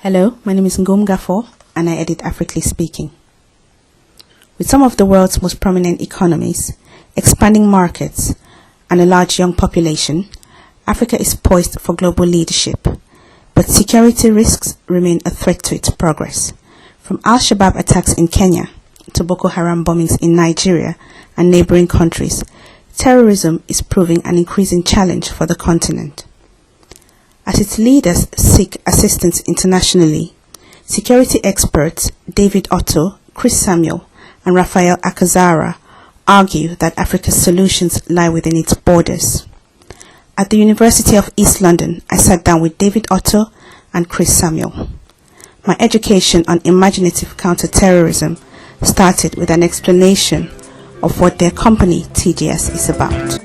Hello, my name is Ngom Gafor, and I edit Africly Speaking. With some of the world's most prominent economies, expanding markets, and a large young population, Africa is poised for global leadership. But security risks remain a threat to its progress. From Al-Shabaab attacks in Kenya to Boko Haram bombings in Nigeria and neighboring countries, terrorism is proving an increasing challenge for the continent. As its leaders seek assistance internationally, security experts David Otto, Chris Samuel, and Raphael Akazara argue that Africa's solutions lie within its borders. At the University of East London, I sat down with David Otto and Chris Samuel. My education on imaginative counterterrorism started with an explanation of what their company TGS is about.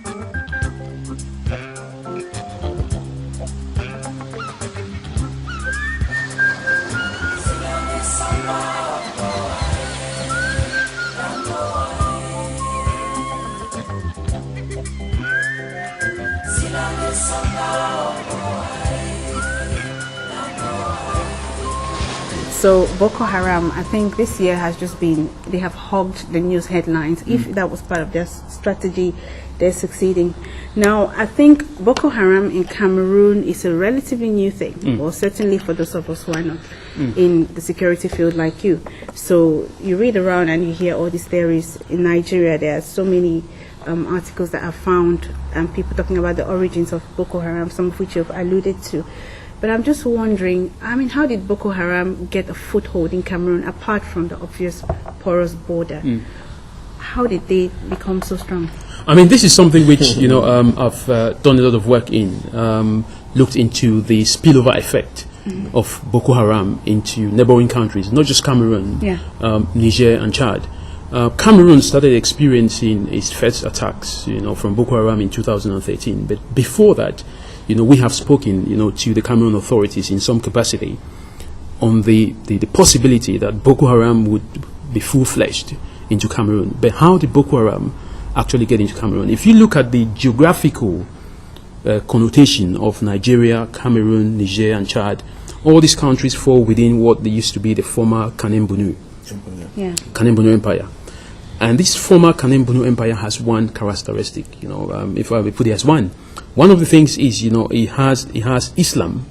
So Boko Haram, I think this year has just been, they have hogged the news headlines. If that was part of their strategy, they're succeeding. Now, I think Boko Haram in Cameroon is a relatively new thing, or certainly for those of us who are not in the security field like you. So you read around and you hear all these theories. In Nigeria, there are so many articles that are found and people talking about the origins of Boko Haram, some of which you've alluded to. But I'm just wondering, I mean, how did Boko Haram get a foothold in Cameroon apart from the obvious porous border? How did they become so strong? I mean, this is something which, I've done a lot of work in, looked into the spillover effect of Boko Haram into neighboring countries, not just Cameroon, Niger and Chad. Cameroon started experiencing its first attacks, from Boko Haram in 2013. But before that, we have spoken, to the Cameroon authorities in some capacity on the possibility that Boko Haram would be full-fledged into Cameroon. But how did Boko Haram actually get into Cameroon? If you look at the geographical connotation of Nigeria, Cameroon, Niger, and Chad, all these countries fall within what they used to be the former Kanem-Bornu Empire. And this former Kanem-Bornu Empire has one characteristic, if I put it as one. One of the things is, it has Islam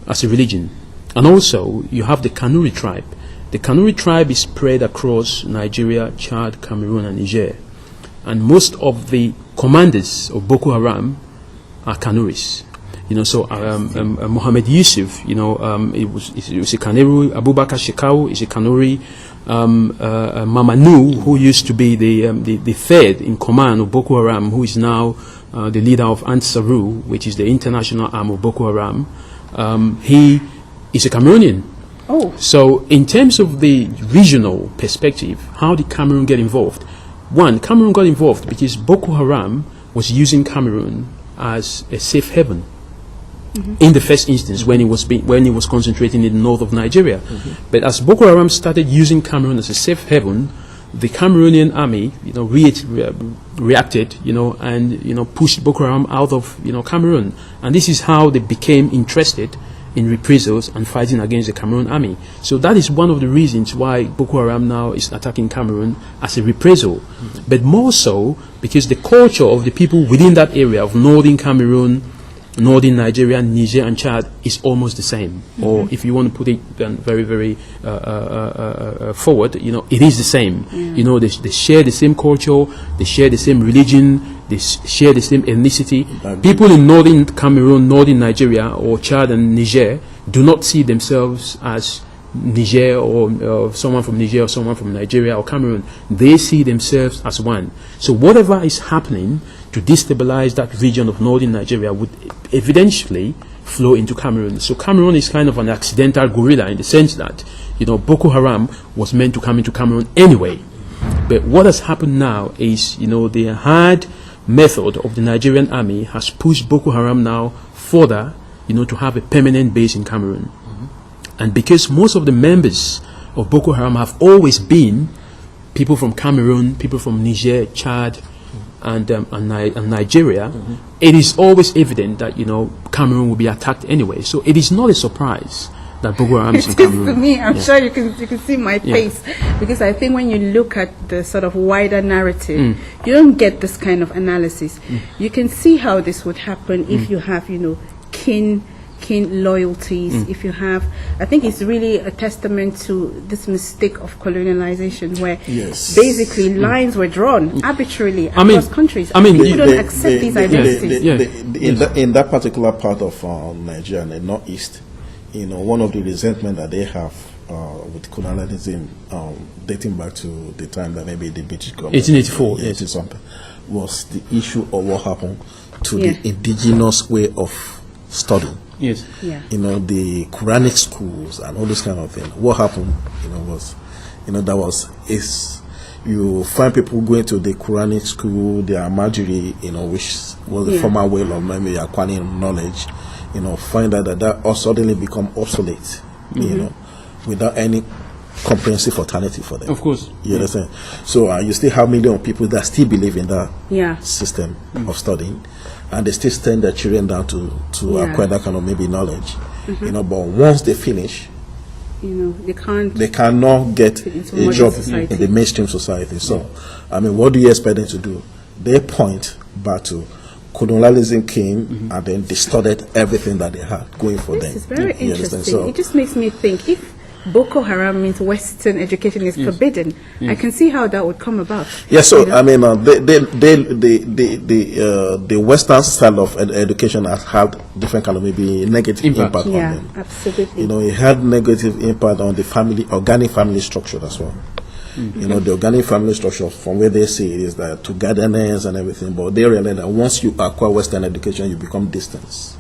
as a religion. And also, you have the Kanuri tribe. The Kanuri tribe is spread across Nigeria, Chad, Cameroon, and Niger. And most of the commanders of Boko Haram are Kanuris. Mohammed Yusuf, it was a Kanuri. Abubakar Shekau is a Kanuri. Mamanu, who used to be the third in command of Boko Haram, who is now the leader of Ansaru, which is the international arm of Boko Haram, he is a Cameroonian. Oh. So in terms of the regional perspective, how did Cameroon get involved? One, Cameroon got involved because Boko Haram was using Cameroon as a safe haven. In the first instance, when it was concentrating in the north of Nigeria. But as Boko Haram started using Cameroon as a safe haven, the Cameroonian army, reacted, and pushed Boko Haram out of, Cameroon. And this is how they became interested in reprisals and fighting against the Cameroon army. So that is one of the reasons why Boko Haram now is attacking Cameroon as a reprisal. But more so because the culture of the people within that area of northern Cameroon, northern Nigeria, Niger, and Chad is almost the same. Or if you want to put it very, very forward, it is the same. They share the same culture, they share the same religion, they share the same ethnicity. People in northern Cameroon, northern Nigeria, or Chad and Niger do not see themselves as Niger or someone from Niger or someone from Nigeria or Cameroon. They see themselves as one. So whatever is happening to destabilize that region of northern Nigeria would eventually flow into Cameroon. So Cameroon is kind of an accidental gorilla in the sense that, Boko Haram was meant to come into Cameroon anyway. But what has happened now is, the hard method of the Nigerian army has pushed Boko Haram now further, to have a permanent base in Cameroon. And because most of the members of Boko Haram have always been people from Cameroon, people from Niger, Chad, and Nigeria, it is always evident that Cameroon will be attacked anyway. So it is not a surprise that Boko Haram is in It is to Cameroon. me. I'm sure you can see my face, because I think when you look at the sort of wider narrative, you don't get this kind of analysis. You can see how this would happen if you have, kin loyalties. If you have, I think it's really a testament to this mistake of colonialization, where basically lines were drawn arbitrarily across countries. People don't accept these identities. In that particular part of Nigeria, the northeast, one of the resentment that they have with colonialism, dating back to the time that maybe the British government, 1884, something, was the issue of what happened to the indigenous way of studying. Yes. Yeah. The Quranic schools and all this kind of thing. What happened, you find people going to the Quranic school, the Almajiri, which was the former way of maybe acquiring knowledge, find out that all suddenly become obsolete, without any comprehensive alternative for them. Of course. You understand? So you still have millions of people that still believe in that system of studying, and they still send their children down to acquire that kind of maybe knowledge. But once they finish, they cannot get a job in the mainstream society. So, what do you expect them to do? They point back to colonialism came and then distorted everything that they had going for them. This is very interesting. So, it just makes me think, if Boko Haram means Western education is forbidden, I can see how that would come about. Yes, so the Western style of education has had different kind of maybe negative impact on them. Absolutely. It had negative impact on the organic family structure as well. The organic family structure, from where they see it, is that togetherness and everything, but they realize that once you acquire Western education, you become distant.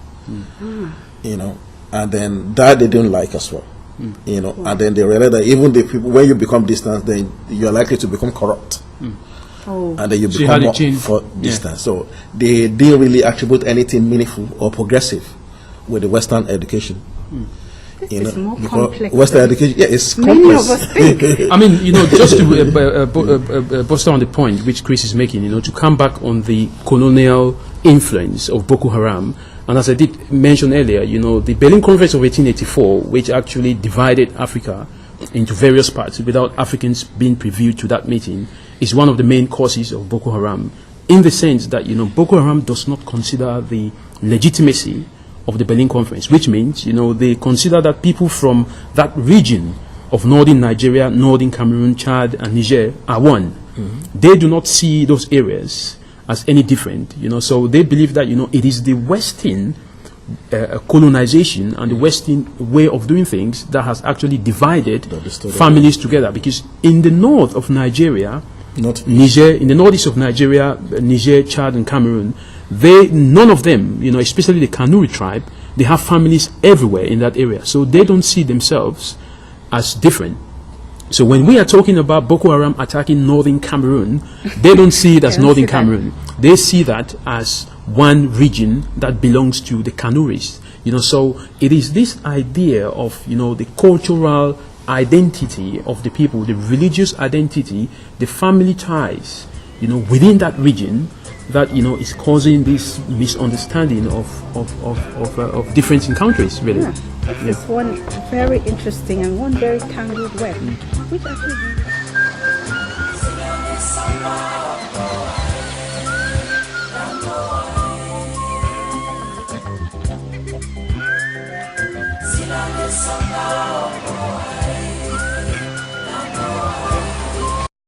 And then that they don't like as well. And then they realize that even the people, when you become distant, then you're likely to become corrupt. And then you become more for distance. So they didn't really attribute anything meaningful or progressive with the Western education. This is more complex. Western education, it's complex. Many of us think. Just to bolster on the point which Chris is making, to come back on the colonial influence of Boko Haram. And as I did mention earlier, the Berlin Conference of 1884, which actually divided Africa into various parts without Africans being previewed to that meeting, is one of the main causes of Boko Haram, in the sense that, Boko Haram does not consider the legitimacy of the Berlin Conference, which means, they consider that people from that region of northern Nigeria, northern Cameroon, Chad, and Niger are one. They do not see those areas as any different, so they believe that, it is the Western colonization and the Western way of doing things that has actually divided families together. Because in the north of Nigeria, Niger, in the northeast of Nigeria, Niger, Chad, and Cameroon, none of them, especially the Kanuri tribe, they have families everywhere in that area. So they don't see themselves as different. So when we are talking about Boko Haram attacking northern Cameroon, they don't see it as northern Cameroon. They see that as one region that belongs to the Kanuris. So it is this idea of, the cultural identity of the people, the religious identity, the family ties, within that region, that is causing this misunderstanding of difference in countries, really. This is one very interesting and one very tangled web, which actually. Silence